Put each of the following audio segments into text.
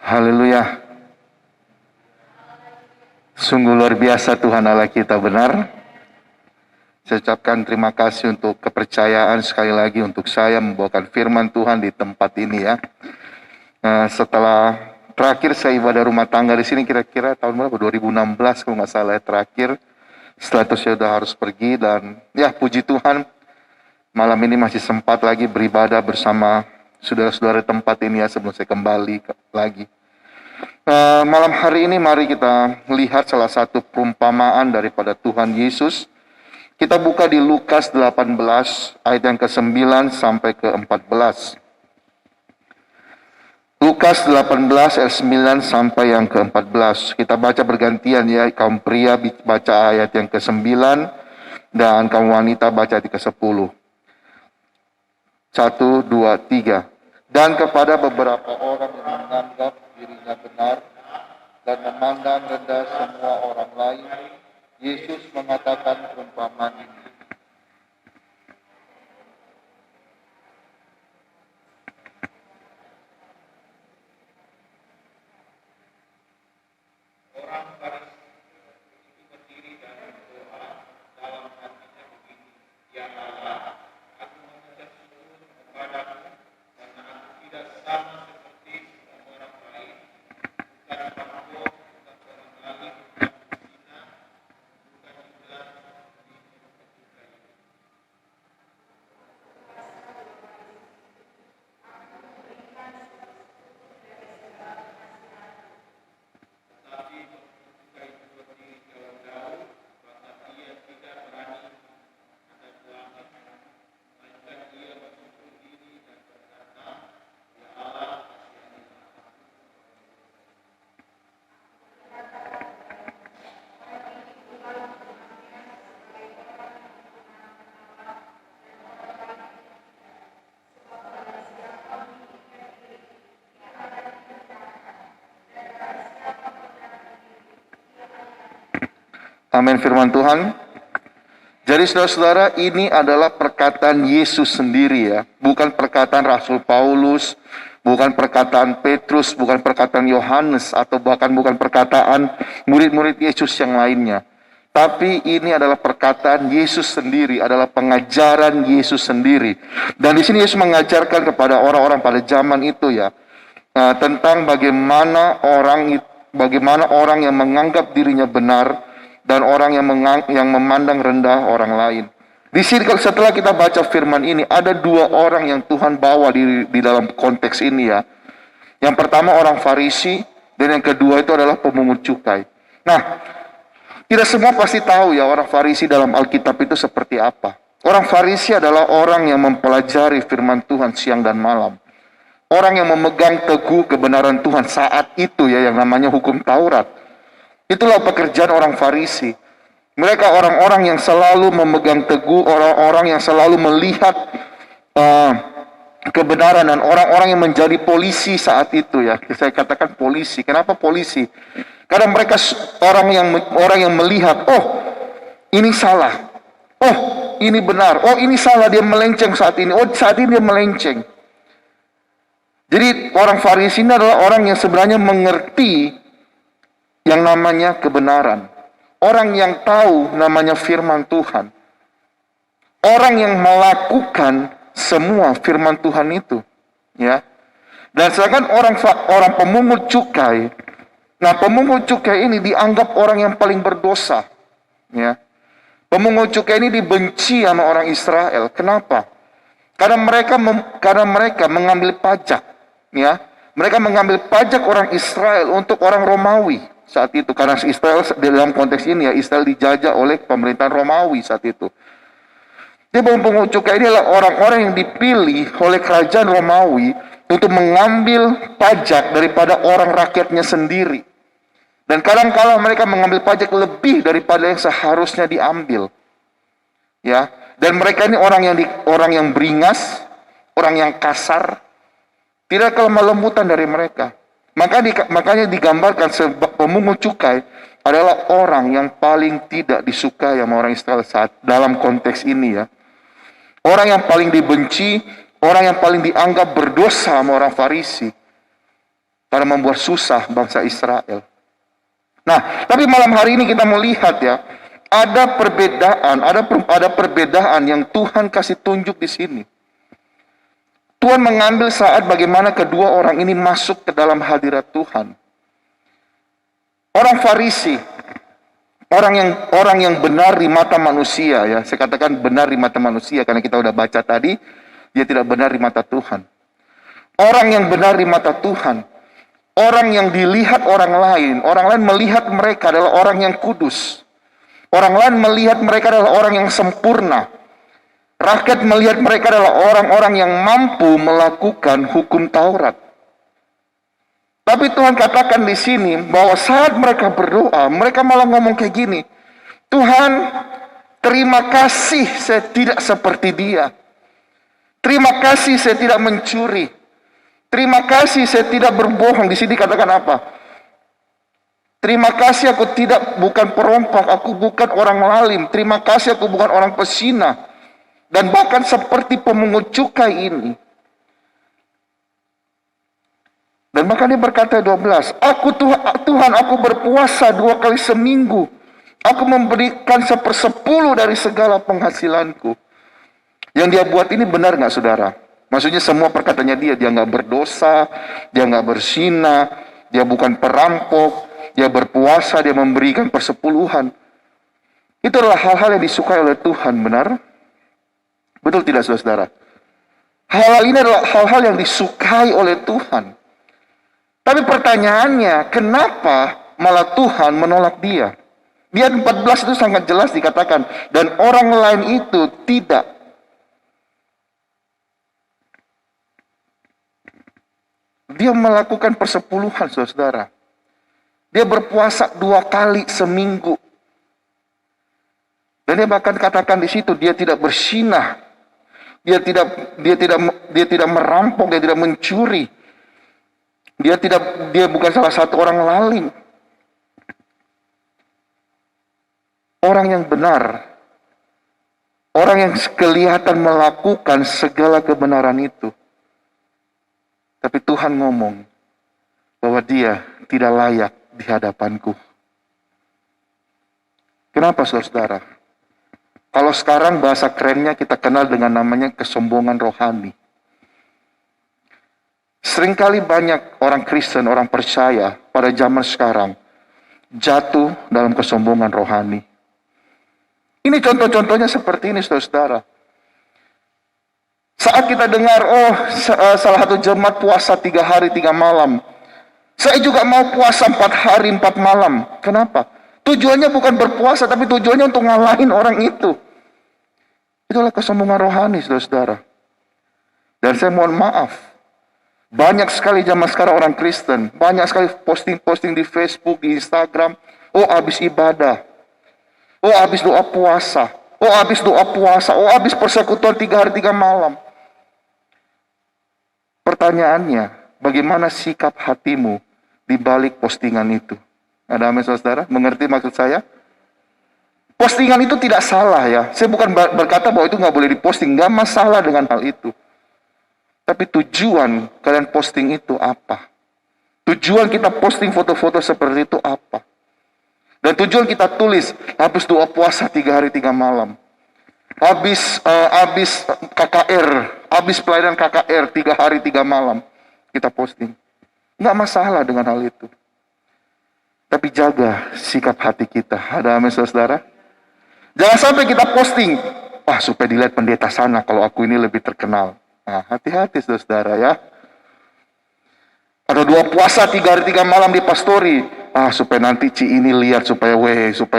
Haleluya. Sungguh luar biasa Tuhan Allah kita benar. Saya ucapkan terima kasih untuk kepercayaan sekali lagi untuk saya membawakan firman Tuhan di tempat ini ya. Setelah terakhir saya ibadah rumah tangga di sini kira-kira tahun berapa? 2016 kalau nggak salah ya, terakhir. Setelah itu saya sudah harus pergi dan ya puji Tuhan malam ini masih sempat lagi beribadah bersama saudara-saudara tempat ini ya sebelum saya kembali lagi. Malam hari ini mari kita lihat salah satu perumpamaan daripada Tuhan Yesus. Kita buka di Lukas 18 ayat yang ke-9 sampai ke-14. Lukas 18 ayat 9 sampai yang ke-14. Kita baca bergantian ya, kaum pria baca ayat yang ke-9 dan kaum wanita baca di ke-10. 1, 2, 3. Dan kepada beberapa orang yang menganggap dirinya benar dan memandang rendah semua orang lain, Yesus mengatakan perumpamaan ini. Orang Farisi itu berdiri dan berdoa dalam hatinya begini, ya Allah, aku mengucap syukur kepadamu karena aku tidak sama seperti orang lain, bukan perampok, bukan orang lain, bukan berzina, bukan juga Amin firman Tuhan. Jadi saudara-saudara, ini adalah perkataan Yesus sendiri ya. Bukan perkataan Rasul Paulus, bukan perkataan Petrus, bukan perkataan Yohanes, atau bahkan bukan perkataan murid-murid Yesus yang lainnya. Tapi ini adalah perkataan Yesus sendiri, adalah pengajaran Yesus sendiri. Dan di sini Yesus mengajarkan kepada orang-orang pada zaman itu ya, tentang bagaimana orang yang menganggap dirinya benar, dan orang yang memandang rendah orang lain. Di sini setelah kita baca firman ini, ada dua orang yang Tuhan bawa di dalam konteks ini ya. Yang pertama orang Farisi, dan yang kedua itu adalah pemungut cukai. Nah, kita semua pasti tahu ya orang Farisi dalam Alkitab itu seperti apa. Orang Farisi adalah orang yang mempelajari firman Tuhan siang dan malam. Orang yang memegang teguh kebenaran Tuhan saat itu ya, yang namanya hukum Taurat. Itulah pekerjaan orang Farisi. Mereka orang-orang yang selalu memegang teguh, orang-orang yang selalu melihat kebenaran, dan orang-orang yang menjadi polisi saat itu ya. Saya katakan polisi. Kenapa polisi? Karena mereka orang yang melihat, oh ini salah, oh ini benar, oh ini salah, dia melenceng saat ini, oh saat ini dia melenceng. Jadi orang Farisi ini adalah orang yang sebenarnya mengerti yang namanya kebenaran. Orang yang tahu namanya firman Tuhan. Orang yang melakukan semua firman Tuhan itu, ya. Dan sedangkan orang pemungut cukai, nah pemungut cukai ini dianggap orang yang paling berdosa, ya. Pemungut cukai ini dibenci sama orang Israel. Kenapa? Karena mereka mengambil pajak, ya. Mereka mengambil pajak orang Israel untuk orang Romawi saat itu, karena Israel dalam konteks ini ya, Israel dijajah oleh pemerintahan Romawi saat itu. Jadi pemungut cukai ini adalah orang-orang yang dipilih oleh kerajaan Romawi untuk mengambil pajak daripada orang rakyatnya sendiri. Dan kadang-kala mereka mengambil pajak lebih daripada yang seharusnya diambil. Ya, dan mereka ini orang yang beringas, orang yang kasar, tidak kelemah lembutan dari mereka. Makanya digambarkan pemungut cukai adalah orang yang paling tidak disukai sama orang Israel saat dalam konteks ini ya. Orang yang paling dibenci, orang yang paling dianggap berdosa sama orang Farisi. pada membuat susah bangsa Israel. Nah, tapi malam hari ini kita melihat ya, ada perbedaan yang Tuhan kasih tunjuk di sini. Tuhan mengambil saat bagaimana kedua orang ini masuk ke dalam hadirat Tuhan. Orang Farisi, orang yang benar di mata manusia ya, saya katakan benar di mata manusia karena kita udah baca tadi, dia tidak benar di mata Tuhan. Orang yang benar di mata Tuhan, orang yang dilihat orang lain melihat mereka adalah orang yang kudus. Orang lain melihat mereka adalah orang yang sempurna. Rakyat melihat mereka adalah orang-orang yang mampu melakukan hukum Taurat. Tapi Tuhan katakan di sini bahwa saat mereka berdoa, mereka malah ngomong kayak gini, Tuhan, terima kasih saya tidak seperti dia. Terima kasih saya tidak mencuri. Terima kasih saya tidak berbohong. Di sini katakan apa? Terima kasih aku bukan perompak, aku bukan orang lalim. Terima kasih aku bukan orang pesina. Dan bahkan seperti pemungut cukai ini. Dan maka dia berkata 12, Tuhan aku berpuasa 2 kali seminggu. Aku memberikan 1/10 dari segala penghasilanku. Yang dia buat ini benar nggak saudara? Maksudnya semua perkataannya dia nggak berdosa, dia nggak berzina, dia bukan perampok, dia berpuasa, dia memberikan persepuluhan. Itu adalah hal-hal yang disukai oleh Tuhan, benar? Betul tidak saudara? Hal-hal ini adalah hal-hal yang disukai oleh Tuhan. Tapi pertanyaannya, kenapa malah Tuhan menolak dia? Di ayat 14 itu sangat jelas dikatakan, dan orang lain itu tidak. Dia melakukan persepuluhan, saudara. Dia berpuasa 2 kali seminggu. Dan dia bahkan katakan di situ, dia tidak bersinah. Dia tidak merampok, dia tidak mencuri. Dia bukan salah satu orang lalim. Orang yang benar. Orang yang kelihatan melakukan segala kebenaran itu. Tapi Tuhan ngomong bahwa dia tidak layak di hadapanku. Kenapa saudara? Kalau sekarang bahasa kerennya kita kenal dengan namanya kesombongan rohani. Seringkali banyak orang Kristen, orang percaya pada zaman sekarang jatuh dalam kesombongan rohani. Ini contoh-contohnya seperti ini saudara. Saat kita dengar, salah satu jemaat puasa 3 hari 3 malam. Saya juga mau puasa 4 hari 4 malam. Kenapa? Tujuannya bukan berpuasa, tapi tujuannya untuk ngalahin orang itu. Itulah kesombongan rohani, saudara. Dan saya mohon maaf. Banyak sekali zaman sekarang orang Kristen. Banyak sekali posting-posting di Facebook, di Instagram. Habis ibadah. Habis doa puasa. Habis doa puasa. Habis persekutuan 3 hari 3 malam. Pertanyaannya, bagaimana sikap hatimu di balik postingan itu? Ada amin saudara? Mengerti maksud saya? Postingan itu tidak salah ya. Saya bukan berkata bahwa itu nggak boleh diposting. Nggak masalah dengan hal itu. Tapi tujuan kalian posting itu apa? Tujuan kita posting foto-foto seperti itu apa? Dan tujuan kita tulis, habis doa puasa 3 hari 3 malam. Habis KKR, habis pelayanan KKR 3 hari 3 malam. Kita posting. Nggak masalah dengan hal itu. Tapi jaga sikap hati kita. Ada amin saudara? Jangan sampai kita posting, supaya dilihat pendeta sana kalau aku ini lebih terkenal. Nah, hati-hati saudara ya. Atau doa puasa 3 hari 3 malam di pastori. Supaya nanti Ci ini lihat, supaya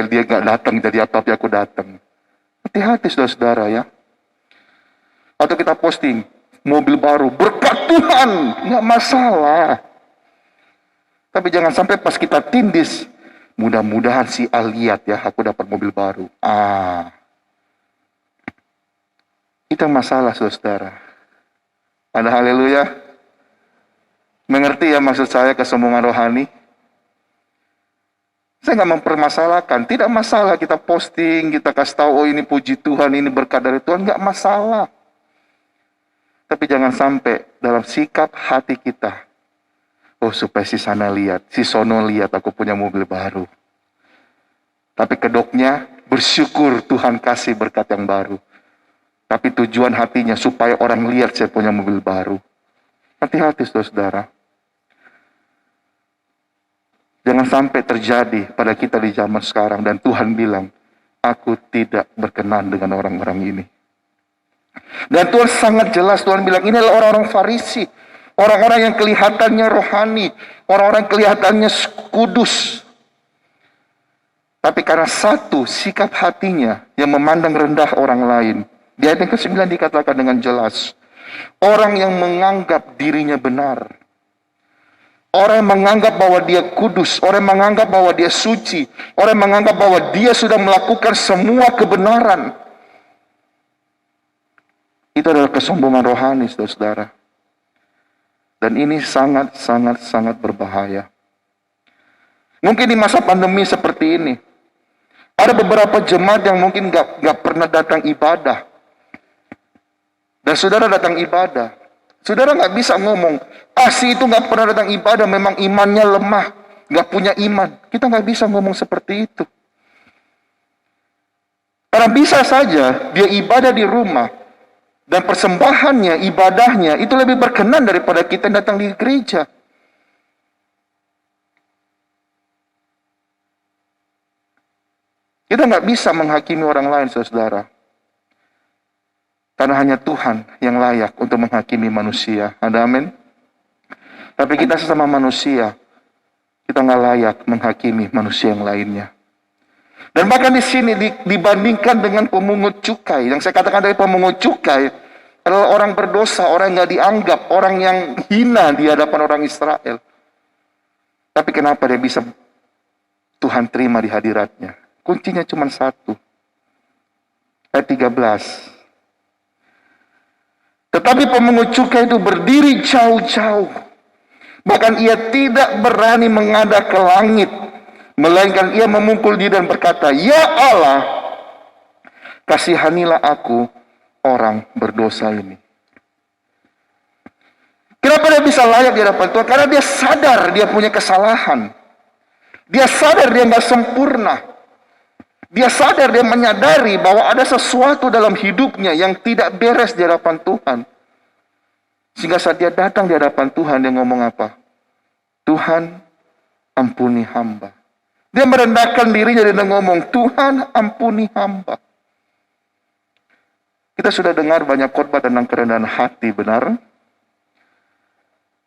dia nggak datang, jadi tapi aku datang. Hati-hati saudara ya. Atau kita posting mobil baru, berkat Tuhan, nggak masalah. Tapi jangan sampai pas kita tindis, mudah-mudahan si A lihat ya, aku dapat mobil baru. Itu masalah saudara. Ada haleluya. Mengerti ya maksud saya kesombongan rohani? Saya nggak mempermasalahkan. Tidak masalah kita posting, kita kasih tahu, ini puji Tuhan, ini berkat dari Tuhan. Nggak masalah. Tapi jangan sampai dalam sikap hati kita, Oh, supaya si sana lihat, si sono lihat aku punya mobil baru. Tapi kedoknya bersyukur Tuhan kasih berkat yang baru. Tapi tujuan hatinya supaya orang lihat saya punya mobil baru. Hati-hati saudara. Jangan sampai terjadi pada kita di zaman sekarang dan Tuhan bilang, aku tidak berkenan dengan orang-orang ini. Dan Tuhan sangat jelas, Tuhan bilang ini adalah orang-orang Farisi. Orang-orang yang kelihatannya rohani. Orang-orang yang kelihatannya kudus. Tapi karena satu sikap hatinya yang memandang rendah orang lain. Di ayat yang ke-9 dikatakan dengan jelas. Orang yang menganggap dirinya benar. Orang yang menganggap bahwa dia kudus. Orang yang menganggap bahwa dia suci. Orang yang menganggap bahwa dia sudah melakukan semua kebenaran. Itu adalah kesombongan rohani, saudara. Dan ini sangat berbahaya. Mungkin di masa pandemi seperti ini, ada beberapa jemaat yang mungkin gak pernah datang ibadah. Dan saudara datang ibadah. Saudara gak bisa ngomong, si itu gak pernah datang ibadah, memang imannya lemah. Gak punya iman. Kita gak bisa ngomong seperti itu. Karena bisa saja dia ibadah di rumah. Dan persembahannya, ibadahnya, itu lebih berkenan daripada kita datang di gereja. Kita nggak bisa menghakimi orang lain, saudara. Karena hanya Tuhan yang layak untuk menghakimi manusia. Ada amin? Tapi kita sesama manusia, kita nggak layak menghakimi manusia yang lainnya. Dan bahkan di sini dibandingkan dengan pemungut cukai. Yang saya katakan dari pemungut cukai adalah orang berdosa, orang yang nggak dianggap, orang yang hina di hadapan orang Israel. Tapi kenapa dia bisa Tuhan terima di hadiratnya? Kuncinya cuma satu. Ayat 13. Tetapi pemungut cukai itu berdiri jauh-jauh. Bahkan ia tidak berani menghadap ke langit. Melainkan ia memukul diri dan berkata, Ya Allah, kasihanilah aku orang berdosa ini. Kenapa dia bisa layak di hadapan Tuhan? Karena dia sadar dia punya kesalahan. Dia sadar dia nggak sempurna. Dia sadar dia menyadari bahwa ada sesuatu dalam hidupnya yang tidak beres di hadapan Tuhan. Sehingga saat dia datang di hadapan Tuhan, dia ngomong apa? Tuhan, ampuni hamba. Dia merendahkan dirinya dan ngomong, Tuhan ampuni hamba. Kita sudah dengar banyak khotbah tentang kerendahan hati, benar?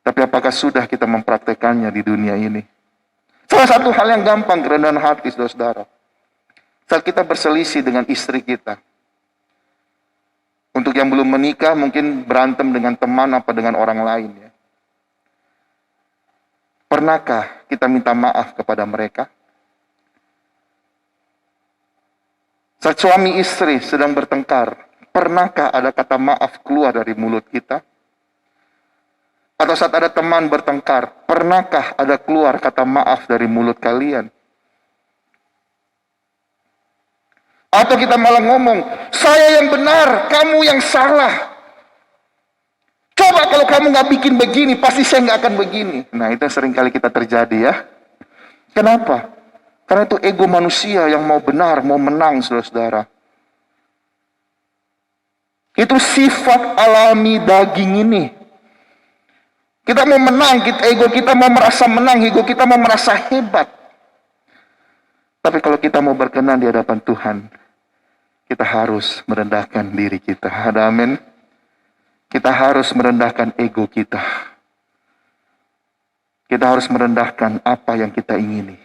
Tapi apakah sudah kita mempraktekannya di dunia ini? Salah satu hal yang gampang kerendahan hati, saudara. Saat kita berselisih dengan istri kita. Untuk yang belum menikah, mungkin berantem dengan teman apa dengan orang lain. Ya. Pernahkah kita minta maaf kepada mereka? Saat suami istri sedang bertengkar, pernahkah ada kata maaf keluar dari mulut kita? Atau saat ada teman bertengkar, pernahkah ada keluar kata maaf dari mulut kalian? Atau kita malah ngomong, saya yang benar, kamu yang salah. Coba kalau kamu nggak bikin begini, pasti saya nggak akan begini. Nah, itu seringkali kita terjadi ya. Kenapa? Karena itu ego manusia yang mau benar, mau menang, saudara-saudara. Itu sifat alami daging ini. Kita mau menang, ego kita mau merasa menang, ego kita mau merasa hebat. Tapi kalau kita mau berkenan di hadapan Tuhan, kita harus merendahkan diri kita. Ada amin? Kita harus merendahkan ego kita. Kita harus merendahkan apa yang kita ingini.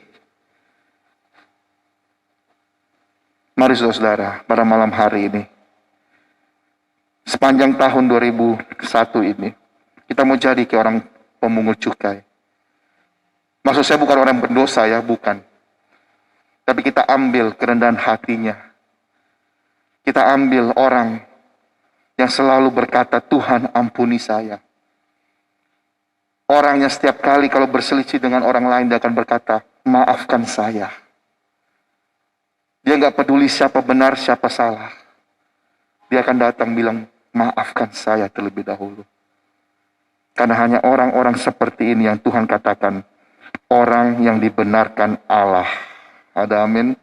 Mari saudara, pada malam hari ini, sepanjang tahun 2001 ini, kita mau jadi kayak orang pemungut cukai. Maksud saya bukan orang berdosa ya, bukan. Tapi kita ambil kerendahan hatinya. Kita ambil orang yang selalu berkata, Tuhan ampuni saya. Orang yang setiap kali kalau berselisih dengan orang lain, dia akan berkata, maafkan saya. Dia nggak peduli siapa benar, siapa salah. Dia akan datang bilang, maafkan saya terlebih dahulu. Karena hanya orang-orang seperti ini yang Tuhan katakan, orang yang dibenarkan Allah. Ada amin.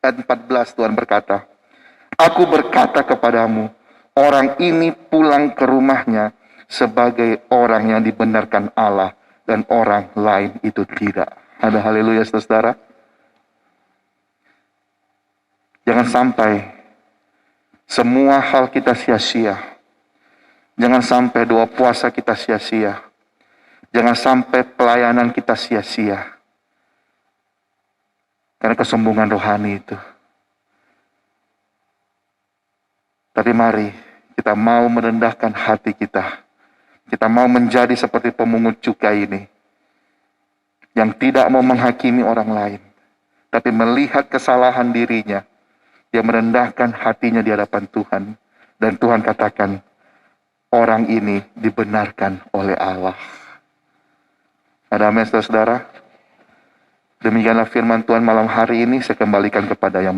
Ayat 14 Tuhan berkata, aku berkata kepadamu, orang ini pulang ke rumahnya sebagai orang yang dibenarkan Allah, dan orang lain itu tidak. Ada haleluya saudara. Jangan sampai semua hal kita sia-sia. Jangan sampai doa puasa kita sia-sia. Jangan sampai pelayanan kita sia-sia. Karena kesombongan rohani itu. Tapi mari kita mau merendahkan hati kita. Kita mau menjadi seperti pemungut cukai ini. Yang tidak mau menghakimi orang lain. Tapi melihat kesalahan dirinya. Dia merendahkan hatinya di hadapan Tuhan. Dan Tuhan katakan, orang ini dibenarkan oleh Allah. Ada amin saudara? Demikianlah firman Tuhan malam hari ini, saya kembalikan kepada yang